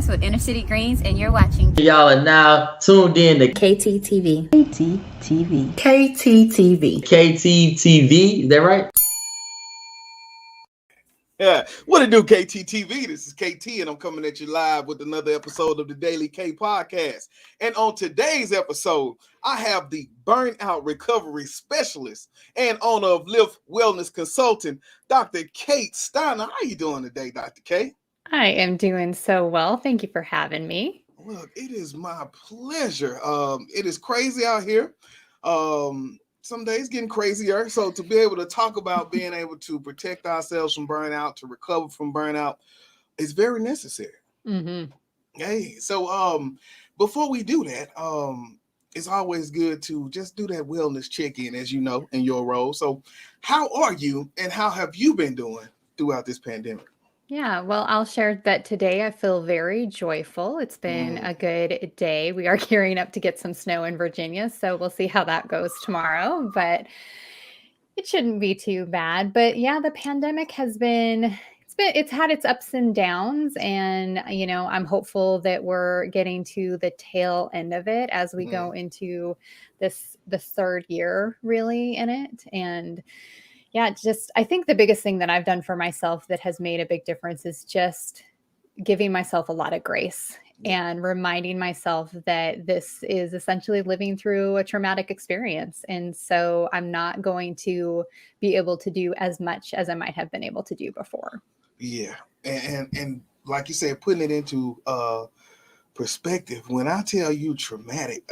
Podcast with Inner City Greens, and you're watching. Y'all are now tuned in to KTTV. KTTV. KTTV. KTTV. Is that right? Yeah, what it do, KTTV? This is KT, and I'm coming at you live with another episode of the Daily K Podcast. And on today's episode, I have the burnout recovery specialist and owner of Lift Wellness Consulting, Dr. Kate Steiner. How you doing today, Dr. Kate? I am doing so well. Thank you for having me. Look, it is my pleasure. It is crazy out here. Some days getting crazier. So to be able to talk about being able to protect ourselves from burnout, to recover from burnout, is very necessary. Mm-hmm. Hey, so before we do that, it's always good to just do that wellness check-in, as you know, in your role. So how are you and how have you been doing throughout this pandemic? Yeah, well, I'll share that today I feel very joyful. It's been a good day. We are gearing up to get some snow in Virginia, so we'll see how that goes tomorrow, but it shouldn't be too bad. But yeah, the pandemic it's had its ups and downs, and I'm hopeful that we're getting to the tail end of it as we go into the third year really in it. And yeah, I think the biggest thing that I've done for myself that has made a big difference is just giving myself a lot of grace and reminding myself that this is essentially living through a traumatic experience. And so I'm not going to be able to do as much as I might have been able to do before. Yeah. And like you said, putting it into perspective, when I tell you traumatic,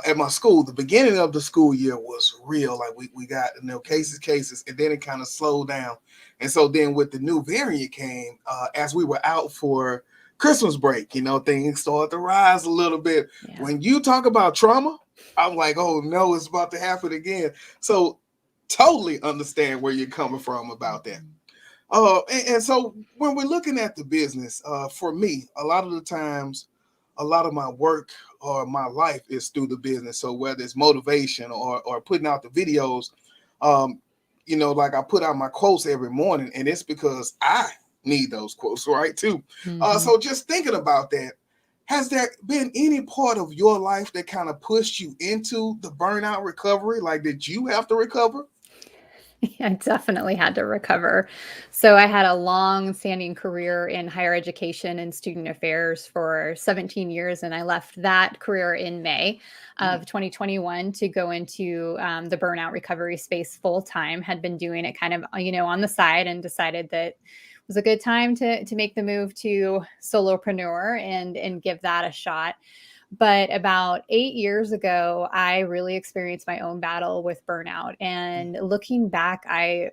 at my school, the beginning of the school year was real. Like we got cases, and then it kind of slowed down. And so then with the new variant came, as we were out for Christmas break, things started to rise a little bit. Yeah. When you talk about trauma, I'm like, oh no, it's about to happen again. So totally understand where you're coming from about that. And so when we're looking at the business, for me, a lot of the times, a lot of my work or my life is through the business. So whether it's motivation or putting out the videos, like I put out my quotes every morning, and it's because I need those quotes, right, too. Mm-hmm. So just thinking about that, has there been any part of your life that kind of pushed you into the burnout recovery? Like, did you have to recover? I definitely had to recover. So I had a long-standing career in higher education and student affairs for 17 years, and I left that career in May of 2021 to go into the burnout recovery space full-time. Had been doing it kind of, on the side, and decided that it was a good time to make the move to solopreneur and give that a shot. But about 8 years ago, I really experienced my own battle with burnout. And looking back, I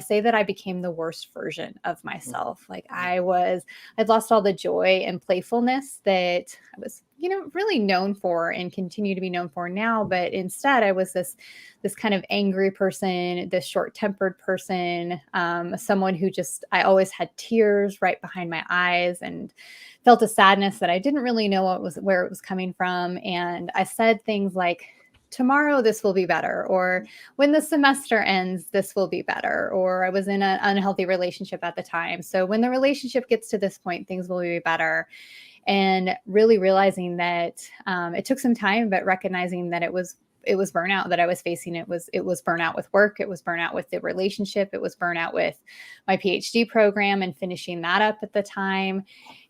say that I became the worst version of myself. Like I'd lost all the joy and playfulness that I was, really known for and continue to be known for now. But instead, I was this kind of angry person, this short-tempered person, someone who I always had tears right behind my eyes and felt a sadness that I didn't really know where it was coming from. And I said things like, tomorrow this will be better, or when the semester ends, this will be better, or I was in an unhealthy relationship at the time. So when the relationship gets to this point, things will be better. And really realizing that it took some time, but recognizing that it was burnout that I was facing. It was burnout with work. It was burnout with the relationship. It was burnout with my PhD program and finishing that up at the time.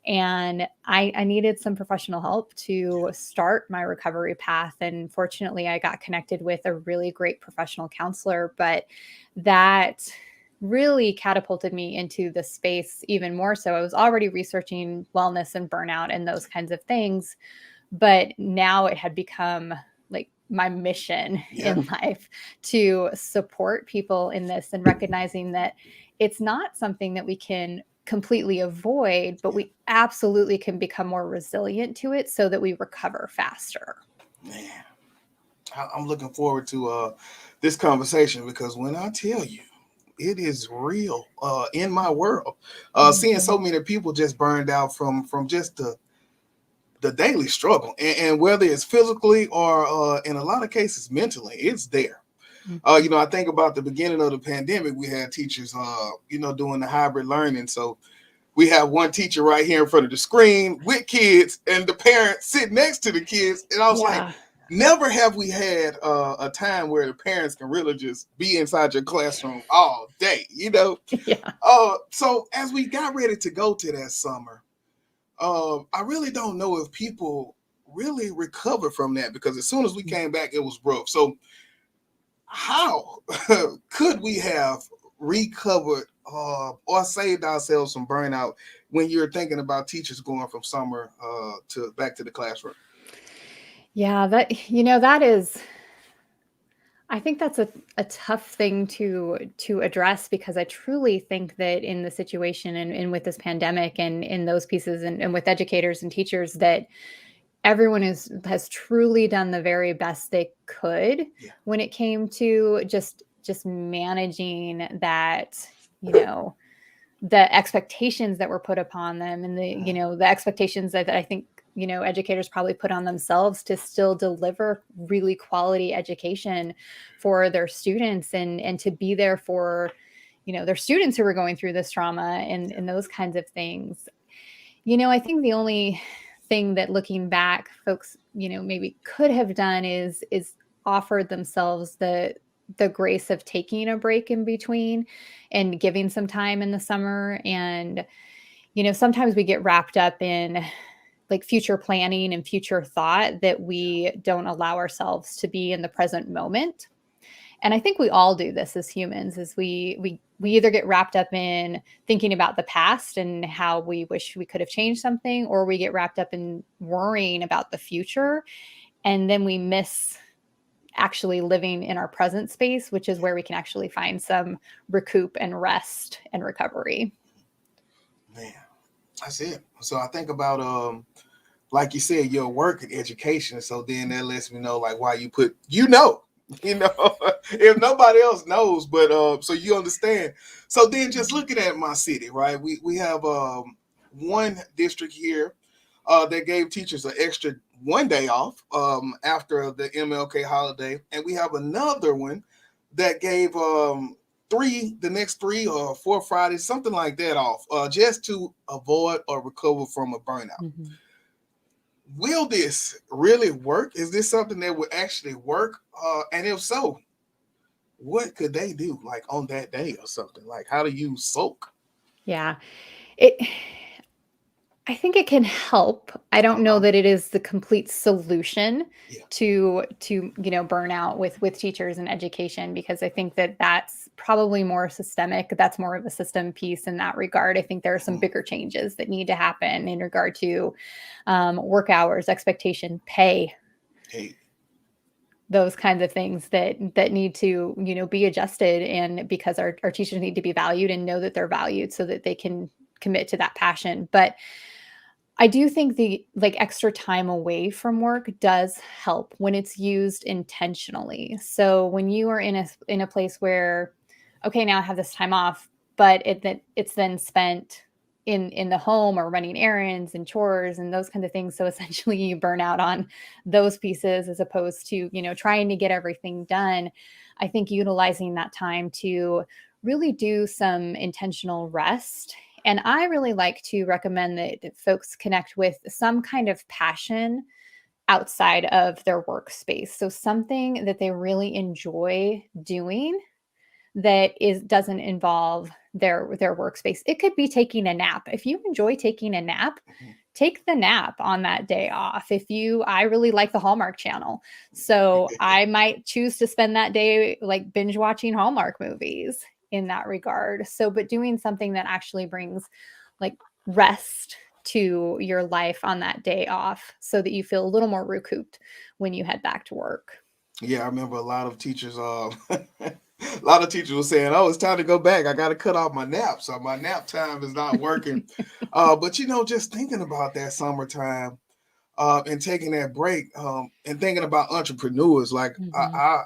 And I needed some professional help to start my recovery path. And fortunately, I got connected with a really great professional counselor, but that really catapulted me into the space even more. So I was already researching wellness and burnout and those kinds of things, but now it had become like my mission in life to support people in this, and recognizing that it's not something that we can completely avoid, but we absolutely can become more resilient to it so that we recover faster. Man, I'm looking forward to this conversation, because when I tell you, it is real in my world. Seeing so many people just burned out from just the daily struggle, and whether it's physically or in a lot of cases mentally, it's there. I think about the beginning of the pandemic, we had teachers, doing the hybrid learning. So we have one teacher right here in front of the screen with kids and the parents sitting next to the kids. And I was like, never have we had a time where the parents can really just be inside your classroom all day, you know? Yeah. So as we got ready to go to that summer, I really don't know if people really recovered from that, because as soon as we came back, it was rough. So how could we have recovered or saved ourselves from burnout when you're thinking about teachers going from summer to back to the classroom? Yeah, that is, I think that's a tough thing to address, because I truly think that in the situation and with this pandemic and in those pieces and with educators and teachers, that everyone has truly done the very best they could when it came to just managing that, the expectations that were put upon them, and the expectations that I think educators probably put on themselves to still deliver really quality education for their students, and to be there for their students who were going through this trauma and those kinds of things. I think the only thing that, looking back, folks maybe could have done is offered themselves the grace of taking a break in between and giving some time in the summer. And sometimes we get wrapped up in like future planning and future thought that we don't allow ourselves to be in the present moment. And I think we all do this as humans, is we either get wrapped up in thinking about the past and how we wish we could have changed something, or we get wrapped up in worrying about the future. And then we miss actually living in our present space, which is where we can actually find some recoup and rest and recovery. Man, that's it. So I think about, like you said, your work in education. So then that lets me know, like, why you put, if nobody else knows, but so you understand. So then just looking at my city, right? We have one district here that gave teachers an extra one day off after the MLK holiday. And we have another one that gave the next 3 or 4 Fridays, something like that off, just to avoid or recover from a burnout. Mm-hmm. Will this really work? Is this something that would actually work? And if so, what could they do, like on that day or something? Like, how do you soak? Yeah, I think it can help. I don't know that it is the complete solution to burnout with teachers and education, because I think that that's probably more systemic. That's more of a system piece in that regard. I think there are some bigger changes that need to happen in regard to work hours, expectation, pay. Those kinds of things that need to be adjusted, and because our teachers need to be valued and know that they're valued so that they can commit to that passion. But I do think the extra time away from work does help when it's used intentionally. So when you are in a place where, okay, now I have this time off, but it's then spent in the home or running errands and chores and those kinds of things. So essentially you burn out on those pieces as opposed to, trying to get everything done. I think utilizing that time to really do some intentional rest. And I really like to recommend that folks connect with some kind of passion outside of their workspace. So something that they really enjoy doing that doesn't involve their workspace. It could be taking a nap. If you enjoy taking a nap, take the nap on that day off. I really like the Hallmark Channel, so I might choose to spend that day like binge watching Hallmark movies in that regard. So, but doing something that actually brings like rest to your life on that day off so that you feel a little more recouped when you head back to work. Yeah, I remember a lot of teachers were saying, oh, it's time to go back. I got to cut off my nap. So my nap time is not working. But, just thinking about that summertime and taking that break and thinking about entrepreneurs, like I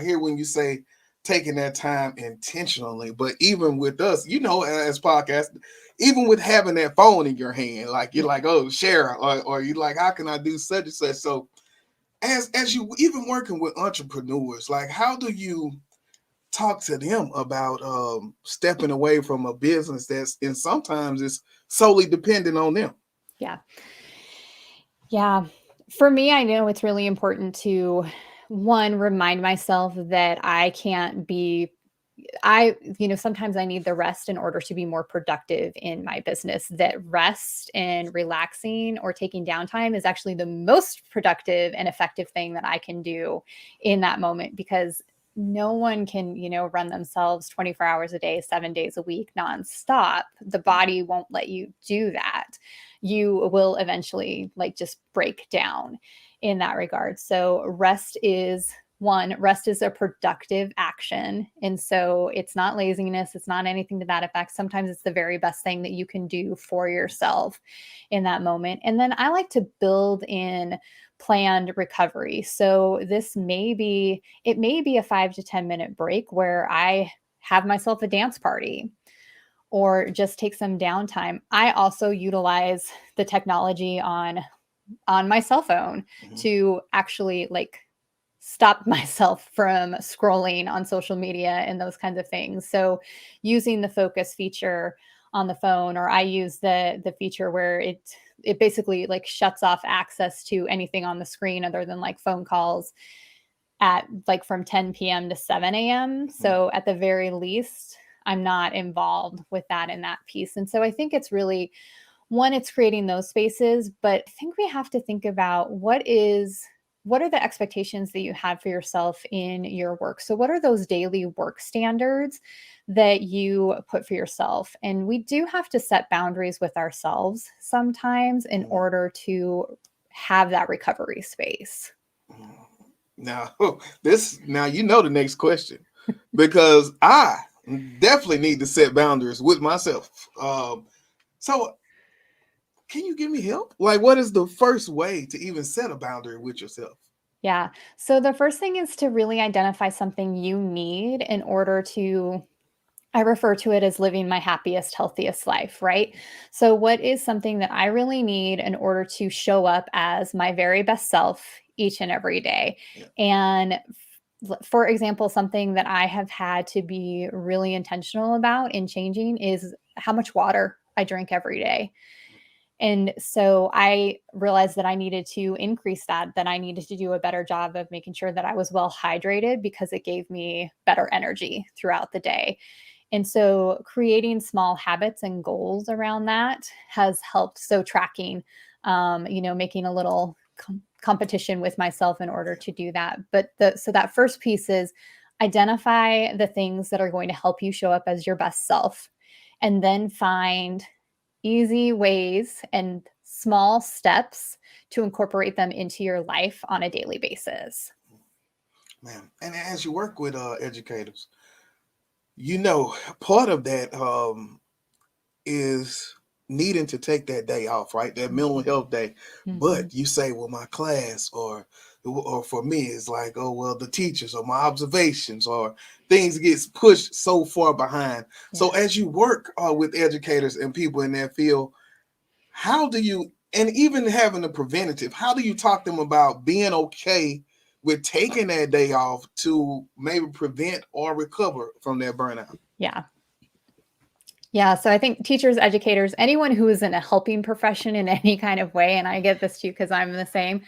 hear when you say taking that time intentionally, but even with us, as podcasts, even with having that phone in your hand, like you're like, oh, share, or you're like, how can I do such and such? So as you even working with entrepreneurs, like how do you talk to them about stepping away from a business and sometimes it's solely dependent on them. Yeah. Yeah. For me, I know it's really important to, one, remind myself that I can't be, sometimes I need the rest in order to be more productive in my business, that rest and relaxing or taking downtime is actually the most productive and effective thing that I can do in that moment, because no one can, run themselves 24 hours a day, 7 days a week, nonstop. The body won't let you do that. You will eventually just break down in that regard. So rest is a productive action. And so it's not laziness. It's not anything to that effect. Sometimes it's the very best thing that you can do for yourself in that moment. And then I like to build in planned recovery. So it may be a 5 to 10 minute break where I have myself a dance party or just take some downtime. I also utilize the technology on my cell phone to actually stop myself from scrolling on social media and those kinds of things. So using the focus feature on the phone, or I use the feature where it basically shuts off access to anything on the screen other than phone calls at from 10 p.m. to 7 a.m. So at the very least, I'm not involved with that in that piece. And so I think it's really, one, it's creating those spaces, but I think we have to think about what are the expectations that you have for yourself in your work? So what are those daily work standards that you put for yourself? And we do have to set boundaries with ourselves sometimes in order to have that recovery space. Now, the next question, because I definitely need to set boundaries with myself. So can you give me help? What is the first way to even set a boundary with yourself? Yeah. So the first thing is to really identify something you need in order to, I refer to it as living my happiest, healthiest life, right? So what is something that I really need in order to show up as my very best self each and every day? Yeah. And for example, something that I have had to be really intentional about in changing is how much water I drink every day. And so I realized that I needed to increase that I needed to do a better job of making sure that I was well hydrated, because it gave me better energy throughout the day. And so creating small habits and goals around that has helped. So tracking, making a little competition with myself in order to do that. But so that first piece is identify the things that are going to help you show up as your best self, and then find easy ways and small steps to incorporate them into your life on a daily basis. Man, and as you work with educators, part of that is needing to take that day off, right? That mental health day. Mm-hmm. But you say, well, my class or for me, it's oh, well, the teachers or my observations or things gets pushed so far behind. Yeah. So as you work with educators and people in that field, how do you, and even having a preventative, how do you talk to them about being okay with taking that day off to maybe prevent or recover from that burnout? Yeah. Yeah. So I think teachers, educators, anyone who is in a helping profession in any kind of way, and I get this too, because I'm the same,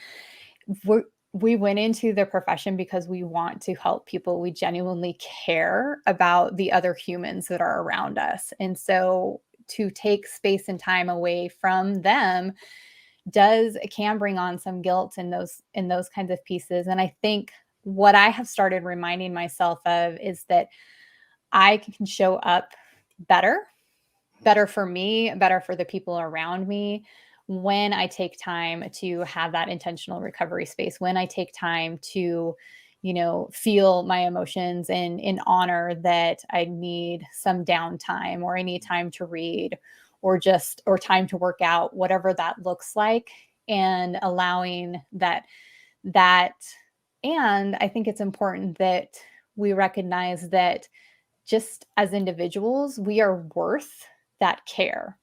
we went into the profession because we want to help people. We genuinely care about the other humans that are around us. And so to take space and time away from them can bring on some guilt in those kinds of pieces. And I think what I have started reminding myself of is that I can show up better for me, better for the people around me, when I take time to have that intentional recovery space, when I take time to, feel my emotions and in honor that I need some downtime, or I need time to read, or time to work out, whatever that looks like, and allowing that. And I think it's important that we recognize that just as individuals, we are worth that care.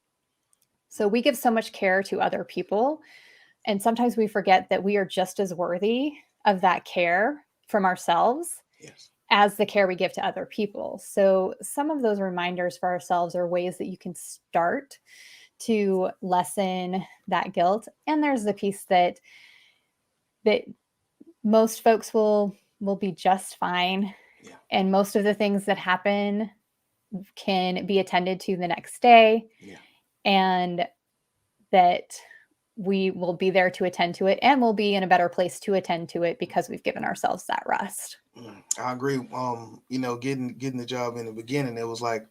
So we give so much care to other people, and sometimes we forget that we are just as worthy of that care from ourselves. Yes. as the care we give to other people. So some of those reminders for ourselves are ways that you can start to lessen that guilt. And there's the piece that most folks will be just fine. Yeah. And most of the things that happen can be attended to the next day. Yeah. And that we will be there to attend to it, and we'll be in a better place to attend to it because we've given ourselves that rest. I agree. Getting the job in the beginning, it was like,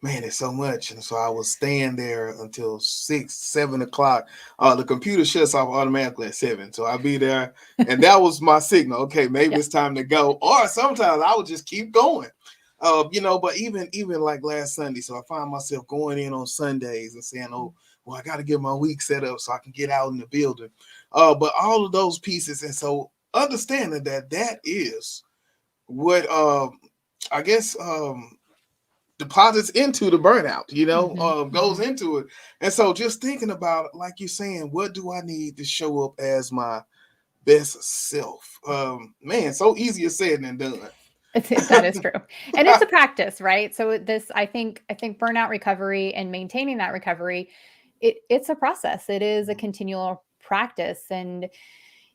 man, it's so much. And so I was staying there until 6, 7 o'clock. The computer shuts off automatically at 7. So I'll be there. And that was my signal. Okay, maybe it's time to go. Or sometimes I would just keep going. But even like last Sunday, so I find myself going in on Sundays and saying, oh, well, I got to get my week set up so I can get out in the building. But all of those pieces. And so understanding that is what I guess deposits into the burnout, goes into it. And so just thinking about, like you're saying, what do I need to show up as my best self? Man, so easier said than done. That is true. And it's a practice, right? So I think burnout recovery and maintaining that recovery, it's a process. It is a continual practice. And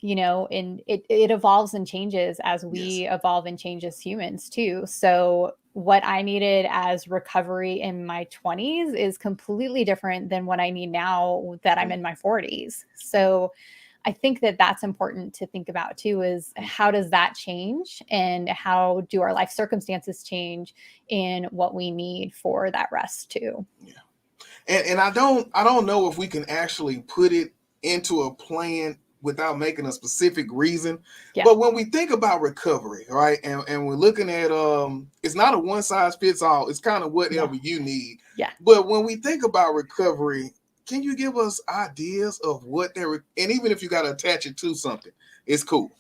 and it evolves and changes as we evolve and change as humans too. So what I needed as recovery in my 20s is completely different than what I need now that I'm in my 40s. So I think that's important to think about too, is how does that change and how do our life circumstances change in what we need for that rest too. Yeah. And I don't know if we can actually put it into a plan without making a specific reason. Yeah. But when we think about recovery, right, and we're looking at it's not a one size fits all. It's kind of whatever you need. Yeah. But when we think about recovery, can you give us ideas of what and even if you got to attach it to something, it's cool.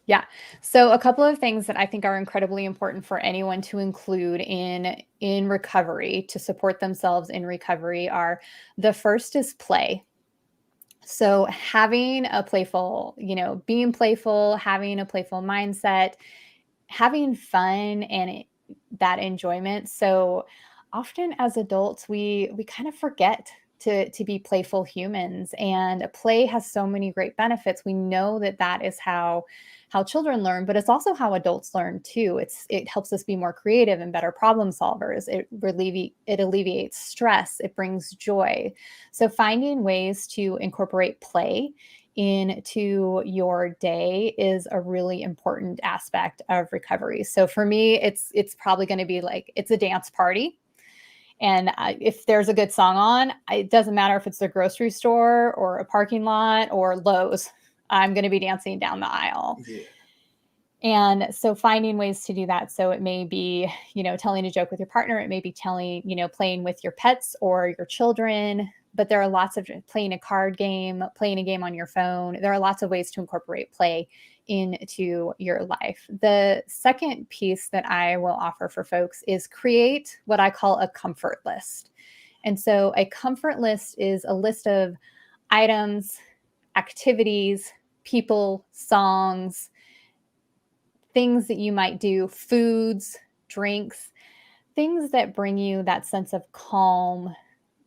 Yeah. So a couple of things that I think are incredibly important for anyone to include in recovery to support themselves in recovery are, the first is play. So having a playful, being playful, having a playful mindset, having fun and that enjoyment. So often as adults, we kind of forget to be playful humans, and play has so many great benefits. We know that is how children learn, but it's also how adults learn too. It helps us be more creative and better problem solvers. It alleviates stress. It brings joy. So finding ways to incorporate play into your day is a really important aspect of recovery. So for me, it's probably going to be like, it's a dance party. And if there's a good song on, it doesn't matter if it's the grocery store or a parking lot or Lowe's, I'm going to be dancing down the aisle. Yeah. And so finding ways to do that. So it may be, telling a joke with your partner. It may be playing with your pets or your children. But there are lots of playing a card game, playing a game on your phone. There are lots of ways to incorporate play into your life. The second piece that I will offer for folks is create what I call a comfort list. And so a comfort list is a list of items, activities, people, songs, things that you might do, foods, drinks, things that bring you that sense of calm,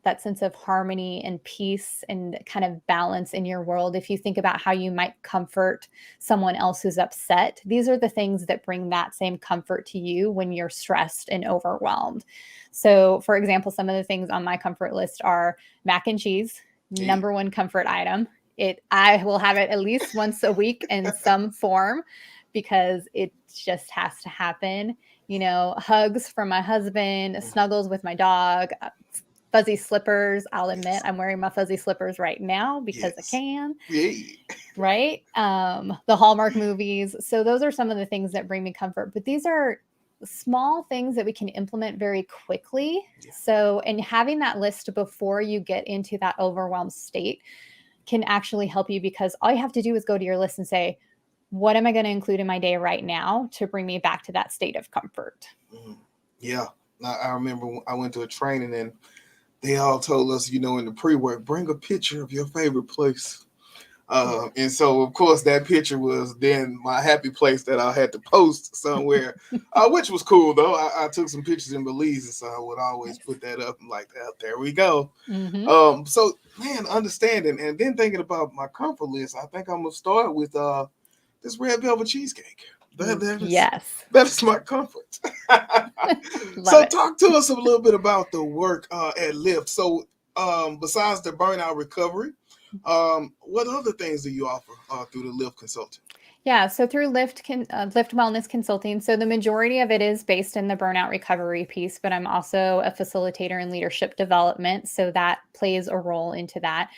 that sense of harmony and peace and kind of balance in your world. If you think about how you might comfort someone else who's upset, these are the things that bring that same comfort to you when you're stressed and overwhelmed. So for example, some of the things on my comfort list are mac and cheese, number one comfort item. I will have it at least once a week in some form because it just has to happen. Hugs from my husband, snuggles with my dog, fuzzy slippers. I'll admit I'm wearing my fuzzy slippers right now because I can. Yeah. Right? The Hallmark movies. So those are some of the things that bring me comfort. But these are small things that we can implement very quickly. Yeah. So, and having that list before you get into that overwhelmed state can actually help you, because all you have to do is go to your list and say, what am I going to include in my day right now to bring me back to that state of comfort? Yeah. I remember I went to a training and they all told us, in the pre-work, bring a picture of your favorite place. And so, of course, that picture was then my happy place that I had to post somewhere, which was cool though. I took some pictures in Belize, so I would always Nice. put that up and like that. There we go. Hmm. So man, understanding and then thinking about my comfort list, I think I'm gonna start with this red velvet cheesecake. Yes. That is my comfort. Love So it. talk to us a little bit about the work at Lyft. So besides the burnout recovery, what other things do you offer through the Lyft Consulting? Yeah, so through Lyft Wellness Consulting, so the majority of it is based in the burnout recovery piece, but I'm also a facilitator in leadership development, so that plays a role into that.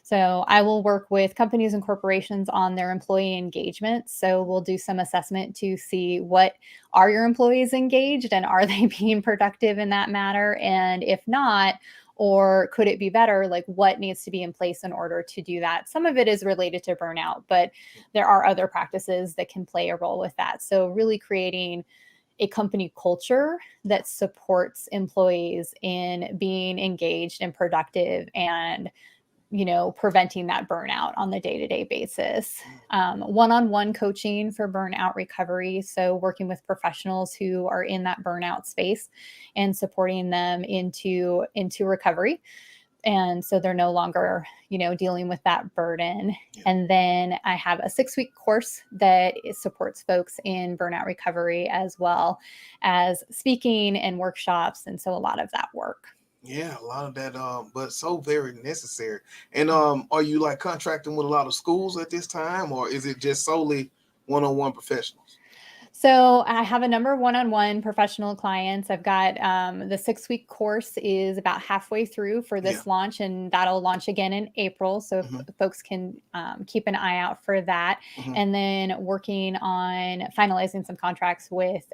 So I will work with companies and corporations on their employee engagement. So we'll do some assessment to see what are your employees engaged and are they being productive in that matter, and if not, or could it be better, like what needs to be in place in order to do that. Some of it is related to burnout, but there are other practices that can play a role with that. So really creating a company culture that supports employees in being engaged and productive, and preventing that burnout on the day-to-day basis. One-on-one coaching for burnout recovery. So working with professionals who are in that burnout space and supporting them into recovery. And so they're no longer, dealing with that burden. Yeah. And then I have a 6-week course that supports folks in burnout recovery, as well as speaking and workshops. And so a lot of that work. Yeah, a lot of that, but so very necessary. And are you like contracting with a lot of schools at this time, or is it just solely one-on-one professionals? So I have a number of one-on-one professional clients. I've got the 6-week course is about halfway through for Yeah. this launch, and that'll launch again in April. So if Mhm. folks can keep an eye out for that. Mhm. And then working on finalizing some contracts with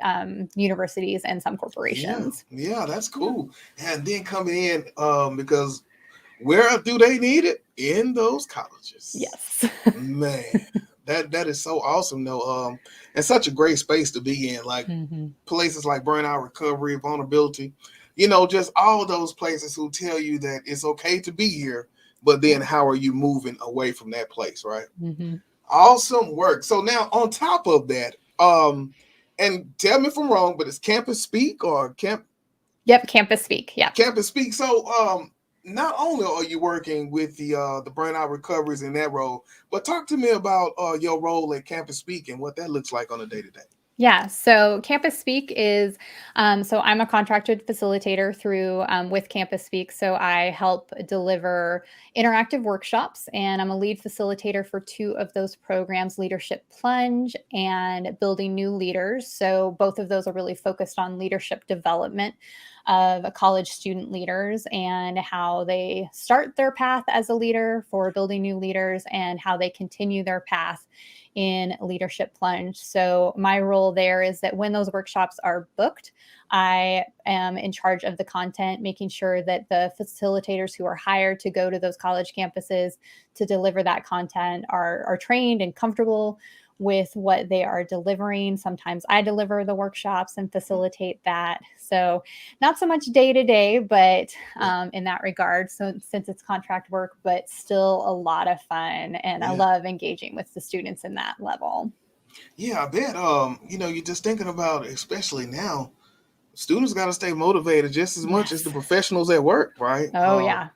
universities and some Yeah, corporations. yeah, that's Yeah. cool. And then coming in, because where do they need it? In those colleges. Yes. Man, that is so awesome though. And such a great space to be in, like Mhm. places like burnout recovery, vulnerability, just all those places who tell you that it's okay to be here, but then Yeah. how are you moving away from that place, right? Mhm. Awesome work. So now on top of that, and tell me if I'm wrong, but it's Campus Speak or Yep. Campus Speak. Yeah. Campus Speak. So not only are you working with the burnout recoveries in that role, but talk to me about your role at Campus Speak and what that looks like on a day-to-day. Yeah, so Campus Speak is, so I'm a contracted facilitator through with Campus Speak. So I help deliver interactive workshops, and I'm a lead facilitator for 2 of those programs, Leadership Plunge and Building New Leaders. So both of those are really focused on leadership development of college student leaders and how they start their path as a leader, for building new leaders, and how they continue their path in Leadership Plunge. So my role there is that when those workshops are booked, I am in charge of the content, making sure that the facilitators who are hired to go to those college campuses to deliver that content are trained and comfortable with what they are delivering. Sometimes I deliver the workshops and facilitate that. So not so much day to day, but in that regard. So since it's contract work, but still a lot of fun. And I Yeah. love engaging with the students in that level. Yeah, I bet. You're just thinking about, especially now, students got to stay motivated just as much as the Yes. professionals at work, right? Oh, yeah.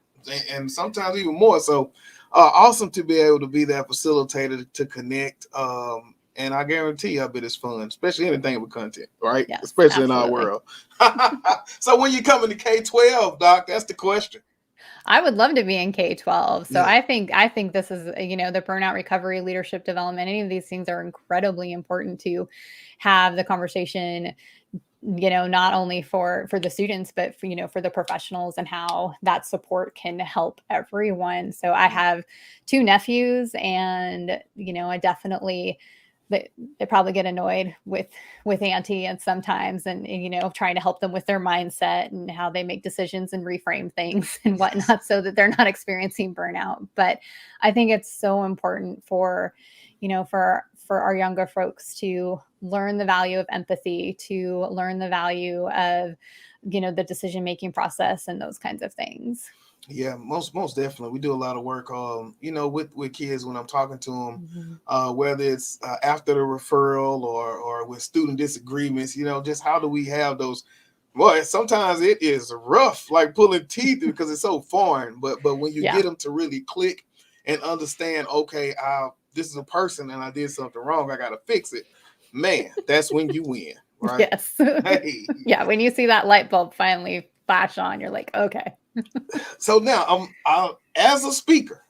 And sometimes even more. So awesome to be able to be that facilitator to connect. And I guarantee you, I bet it's fun, especially anything with content, right? Yes, Especially in our absolutely. world. So when you come into K-12, Doc, that's the question. I would love to be in K-12. So Yeah. I think this is, the burnout recovery, leadership development, any of these things are incredibly important to have the conversation, not only for the students, but for the professionals, and how that support can help everyone. So I have 2 nephews, and I definitely, they probably get annoyed with auntie and sometimes, and trying to help them with their mindset and how they make decisions and reframe things and whatnot, so that they're not experiencing burnout. But I think it's so important for our younger folks to learn the value of empathy, to learn the value of the decision making process and those kinds of things. Yeah, most definitely. We do a lot of work, with kids when I'm talking to them, whether it's after the referral or with student disagreements. Just how do we have those? Well, sometimes it is rough, like pulling teeth because it's so foreign. But when you get them to really click and understand, okay, this is a person and I did something wrong, I got to fix it. Man, that's when you win, right? Yes. Hey. Yeah, when you see that light bulb finally flash on, you're like, okay. So now, as a speaker,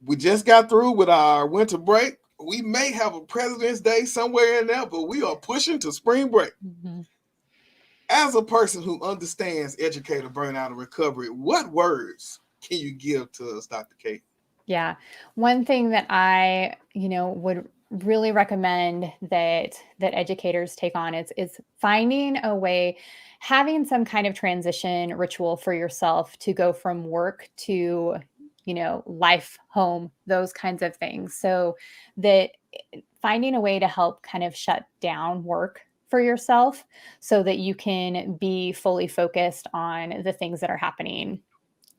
we just got through with our winter break. We may have a President's Day somewhere in there, but we are pushing to spring break. As a person who understands educator burnout and recovery, what words can you give to us, Dr. Kate? Yeah. One thing that I, would really recommend that educators take on is finding a way, having some kind of transition ritual for yourself to go from work to, life, home, those kinds of things. So that finding a way to help kind of shut down work for yourself so that you can be fully focused on the things that are happening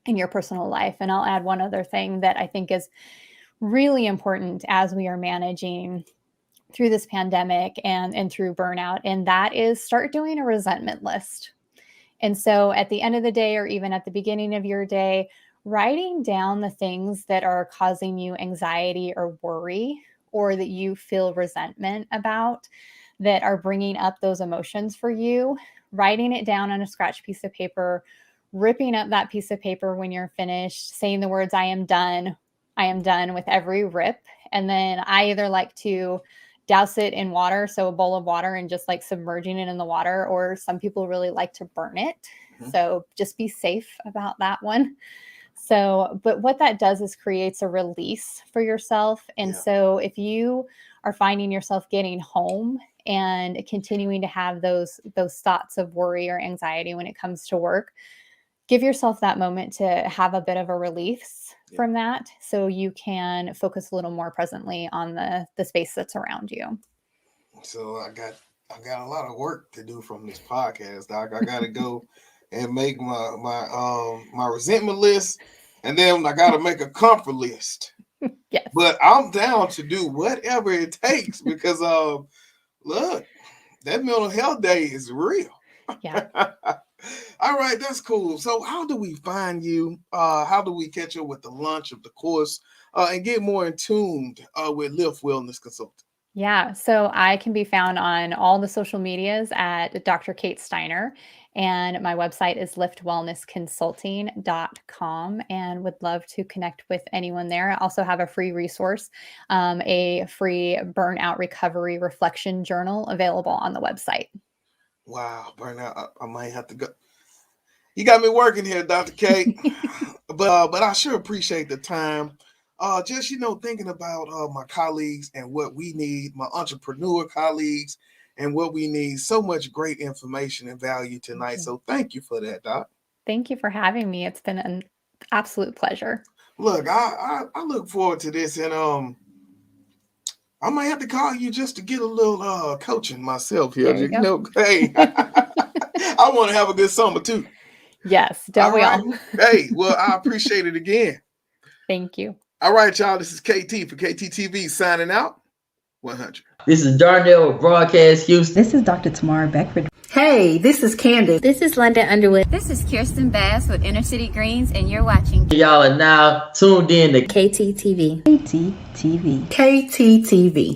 in your personal life. And I'll add one other thing that I think is really important as we are managing through this pandemic and through burnout, and that is start doing a resentment list. And so at the end of the day, or even at the beginning of your day, writing down the things that are causing you anxiety or worry, or that you feel resentment about, that are bringing up those emotions for you, writing it down on a scratch piece of paper, ripping up that piece of paper when you're finished, saying the words, I am done with every rip. And then I either like to douse it in water, so a bowl of water, and just like submerging it in the water, or some people really like to burn it. So just be safe about that one. So, but what that does is creates a release for yourself. And so if you are finding yourself getting home and continuing to have those thoughts of worry or anxiety when it comes to work, give yourself that moment to have a bit of a release from that, so you can focus a little more presently on the space that's around you. So I got a lot of work to do from this podcast, Doc. I got to go and make my resentment list, and then I got to make a comfort list. Yes. But I'm down to do whatever it takes because look, that mental health day is real. Yeah. All right, that's cool. So how do we find you? How do we catch up with the launch of the course and get more in tune with Lift Wellness Consulting? Yeah, so I can be found on all the social medias at Dr. Kate Steiner, and my website is liftwellnessconsulting.com, and would love to connect with anyone there. I also have a free resource, a free burnout recovery reflection journal available on the website. Wow, burnout! I might have to go. You got me working here, Dr. Kate. but I sure appreciate the time. Just thinking about my colleagues and what we need, my entrepreneur colleagues, and what we need. So much great information and value tonight. So thank you for that, Doc. Thank you for having me. It's been an absolute pleasure. Look, I look forward to this, and I might have to call you just to get a little coaching myself here. Hey, I want to have a good summer too. Yes, don't we all? Hey, well, I appreciate it again. Thank you. All right, y'all. This is KT for KTTV signing out. 100. This is Darnell with Broadcast Houston. This is Dr. Tamara Beckford. Hey, this is Candace. This is London Underwood. This is Kirsten Bass with Inner City Greens, and you're watching. Y'all are now tuned in to KTTV. KTTV. KTTV.